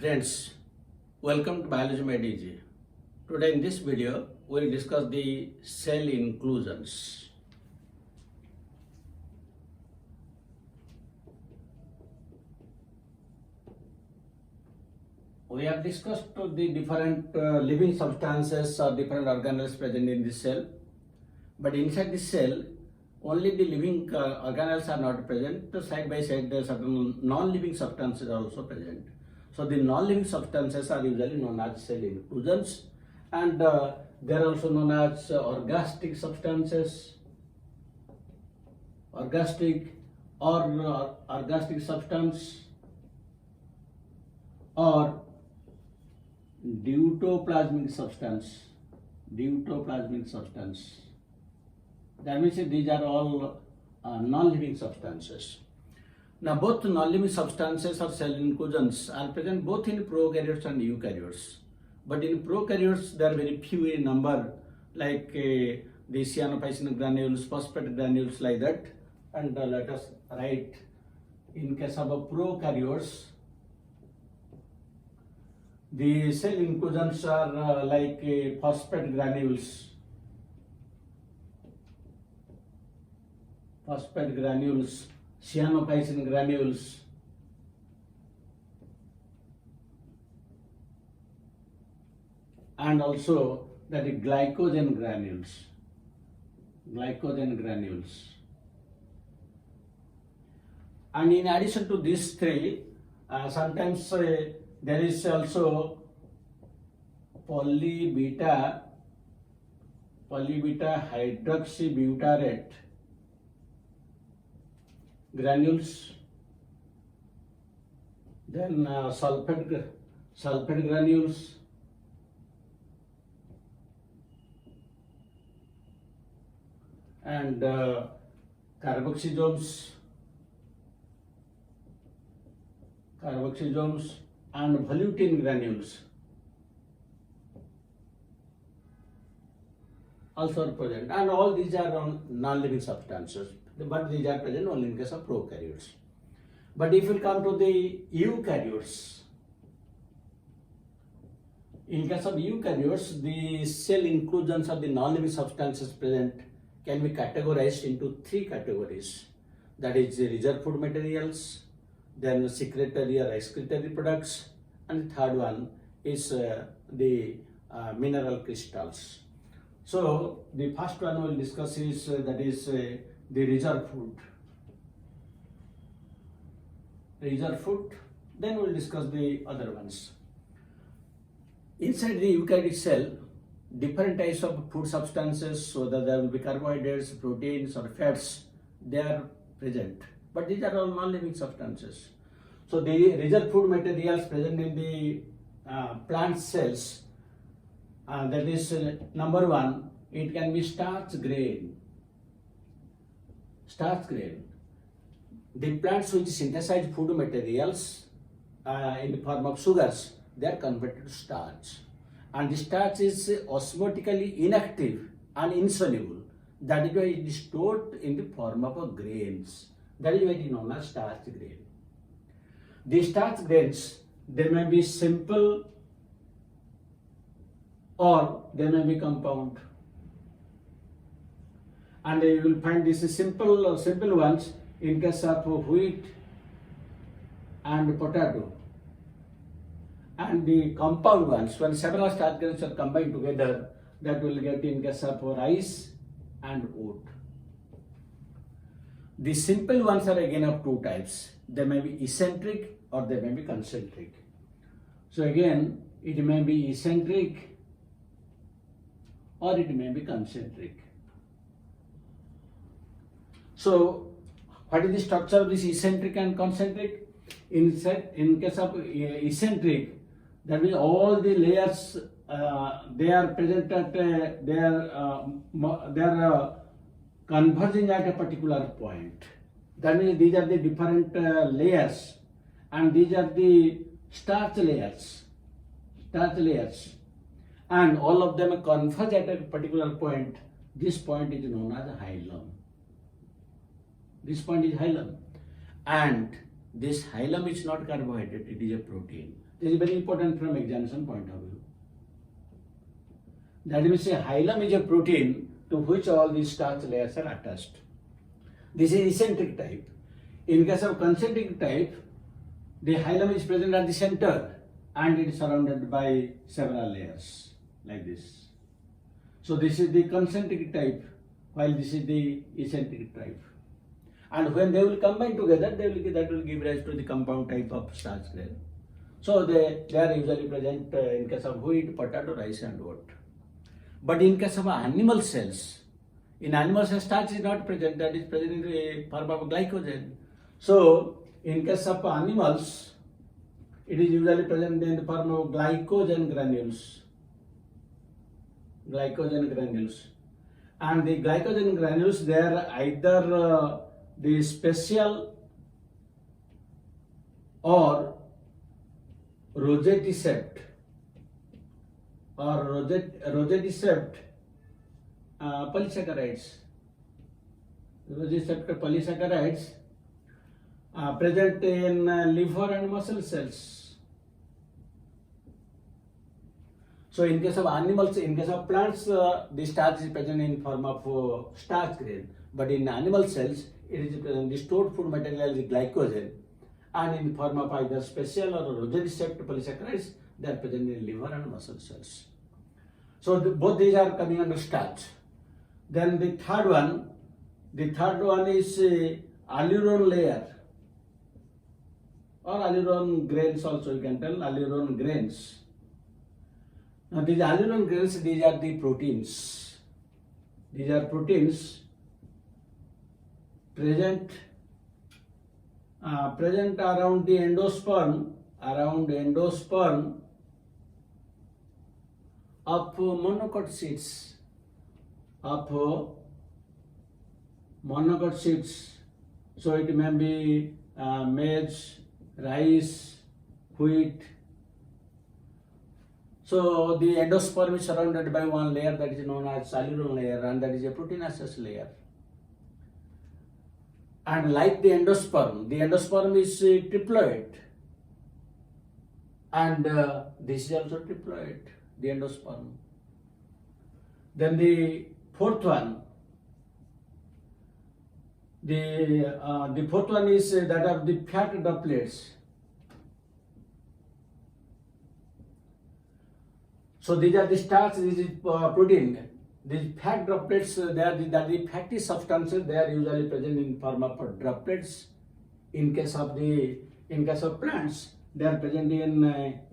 Friends, welcome to Biology Made Easy. Today in this video, we will discuss the cell inclusions. We have discussed the different living substances or different organelles present in the cell, but inside the cell, only the living organelles are not present. Side by side, there are certain non-living substances are also present. So the non-living substances are usually known as cell inclusions, and they are also known as ergastic substances, ergastic or ergastic substance, or deutoplasmic substance. Deutoplasmic substance. That means these are all non-living substances. Now, both non-living substances or cell inclusions are present both in prokaryotes and eukaryotes. But in prokaryotes, there are very few in number, like the cyanophysin granules, phosphate granules, like that. And let us write, in case of prokaryotes, the cell inclusions are like phosphate granules, cyanophysin granules, and also that is glycogen granules. And in addition to these three, sometimes there is also polybeta hydroxybutyrate granules, then sulfate granules, and carboxysomes and volutin granules also are present, and all these are non-living substances, but these are present only in case of prokaryotes. But if we come to the eukaryotes, in case of eukaryotes, the cell inclusions of the non-living substances present can be categorized into three categories. That is the reserve food materials, then secretory or excretory products, and the third one is the mineral crystals. So the first one we'll discuss is that is the reserve food. Then we'll discuss the other ones. Inside the eukaryotic cell, different types of food substances, so that there will be carbohydrates, proteins, or fats, they are present. But these are all non-living substances. So the reserve food materials present in the plant cells, that is number one, it can be starch grain. The plants which synthesize food materials in the form of sugars, they are converted to starch. And the starch is osmotically inactive and insoluble. That is why it is stored in the form of grains. That is why it is known as starch grain. The starch grains, they may be simple or they may be compound. And you will find these simple ones in case of wheat and potato. And the compound ones, when several starch grains are combined together, that will get in case of rice and oat. The simple ones are again of two types. They may be eccentric or they may be concentric. So again, it may be eccentric or it may be concentric. So what is the structure of this eccentric and concentric? In case of eccentric, that means all the layers they are present at they are converging at a particular point. That means these are the different layers, and these are the starch layers, and all of them converge at a particular point. This point is known as hilum. And this hilum is not carbohydrate, it is a protein. This is very important from examination point of view. That means a hilum is a protein to which all these starch layers are attached. This is eccentric type. In case of concentric type, the hilum is present at the center and it is surrounded by several layers like this. So this is the concentric type, while this is the eccentric type. And when they will combine together, that will give rise to the compound type of starch grain. So they are usually present in case of wheat, potato, rice and oat. But in case of animal cells, in animal cells starch is not present, that is present in the form of glycogen. So in case of animals, it is usually present in the form of glycogen granules. Glycogen granules. And the glycogen granules, they are either the special or rosette or rosette polysaccharides. Rosette polysaccharides present in liver and muscle cells. So in case of animals, in case of plants, the starch is present in form of starch grain. But in animal cells, it is present, the stored food material is glycogen, and in the form of either special or rosette polysaccharides, they are present in liver and muscle cells. So both these are coming under starch. Then the third one is aleurone layer, or aleurone grains also you can tell, aleurone grains. Now these aleurone grains, these are the proteins. These are proteins present around the endosperm, of monocot seeds, So it may be maize, rice, wheat. So the endosperm is surrounded by one layer that is known as aleurone layer, and that is a proteinaceous layer. And like the endosperm is triploid, and this is also triploid, the endosperm. Then the fourth one, the fourth one is that of the fat droplets. So these are the starch, this is protein. These fat droplets, they are the fatty substances. They are usually present in form of droplets. In case of plants, they are present in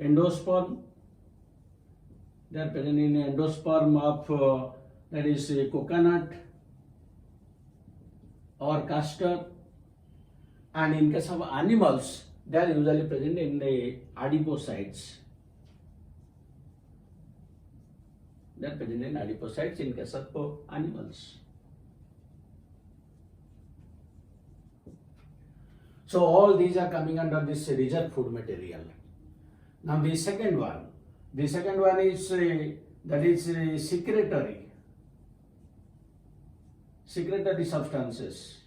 endosperm. They are present in endosperm of that is coconut or castor. And in case of animals, they are usually present in the adipocytes. They are present in adipocytes in case of animals. So all these are coming under this reserve food material. Now the second one is that is secretory substances.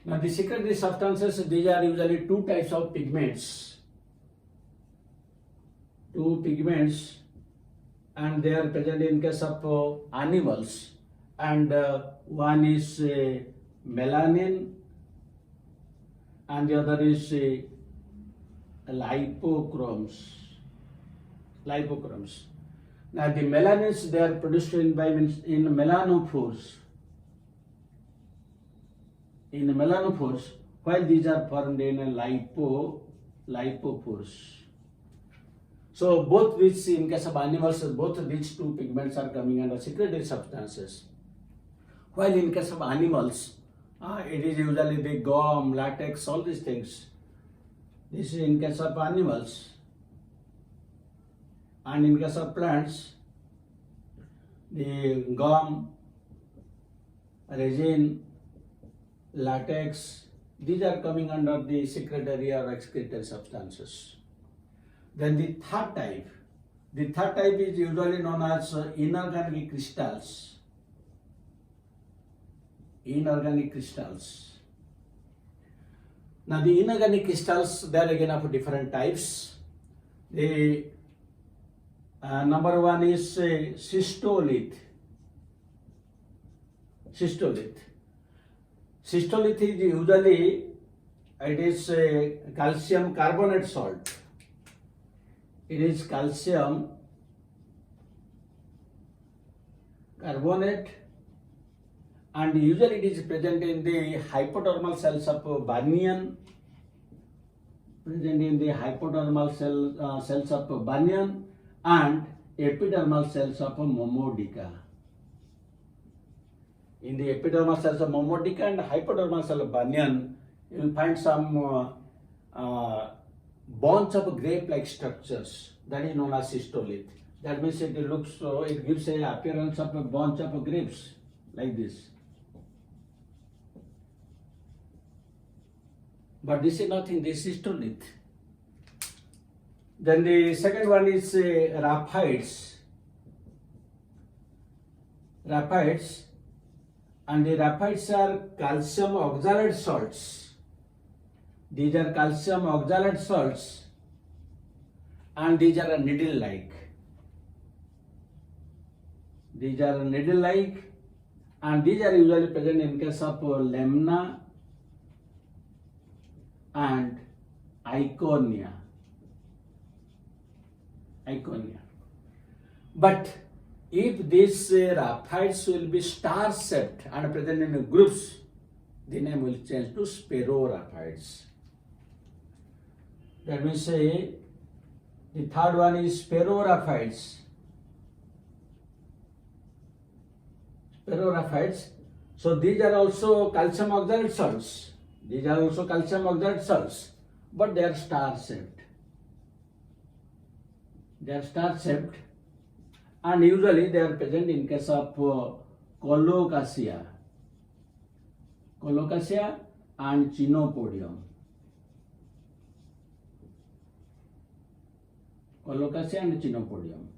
Now the secretory substances, these are usually two types of pigments. And they are present in case of animals, and one is melanin and the other is lipochromes. Now the melanins, they are produced in melanophores. While these are formed in lipophores. So both which in case of animals, both these two pigments are coming under secretory substances. While in case of animals, it is usually the gum, latex, all these things. This is in case of animals. And in case of plants, the gum, resin, latex, these are coming under the secretory or excretory substances. Then the third type is usually known as inorganic crystals. Now the inorganic crystals, they are again of different types. The number one is cystolith. Cystolith. Cystolith is usually, it is calcium carbonate salt. It is calcium carbonate, and usually it is present in the hypodermal cells of banyan. Present in the hypodermal cells of banyan and epidermal cells of momodica. In the epidermal cells of momodica and hypodermal cell of banyan, you will find some bunch of grape-like structures. That is known as cystolith. That means it looks, it gives an appearance of a bunch of grapes like this. But this is nothing, this is cystolith. Then the second one is raphides. Raphides, and the raphides are calcium oxalate salts. These are calcium oxalate salts, and these are needle-like. These are needle-like, and these are usually present in case of lemna and iconia. But if these raphides will be star-shaped and present in groups, the name will change to spheroraphides. That means the third one is spheroraphides. Spheroraphides. So these are also calcium oxalate salts. These are also calcium oxalate salts, but they are star-shaped. They are star-shaped, and usually they are present in case of colocasia and chenopodium. Colocasia and chenopodium.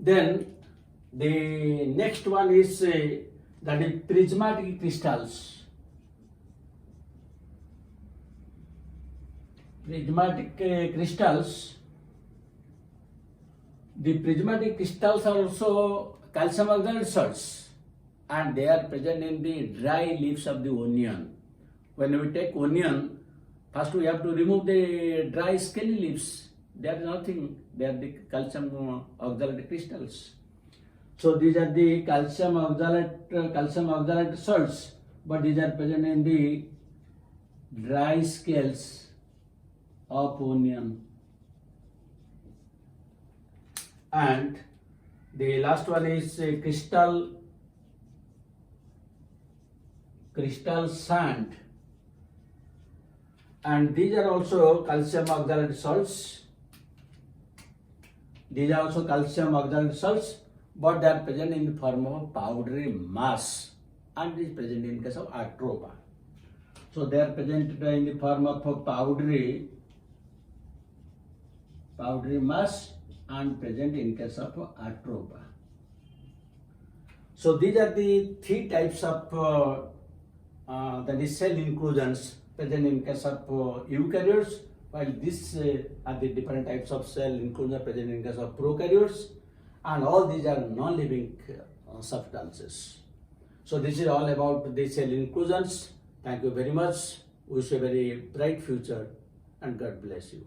Then the next one is that is prismatic crystals. Prismatic crystals. The prismatic crystals are also calcium oxalate salts, and they are present in the dry leaves of the onion. When we take onion, first we have to remove the dry scaly leaves. There is nothing. They are the calcium oxalate crystals. So these are the calcium oxalate salts, but these are present in the dry scales of onion. And the last one is crystal sand, and these are also calcium oxalate salts. These are also calcium oxalate salts, but they are present in the form of powdery mass, and is present in case of atropa. So they are present in the form of powdery mass and present in case of atropa. So these are the three types of that is cell inclusions present in case of eukaryotes, while these are the different types of cell inclusions present in case of prokaryotes, and all these are non-living substances. So this is all about the cell inclusions. Thank you very much. Wish you a very bright future, and God bless you.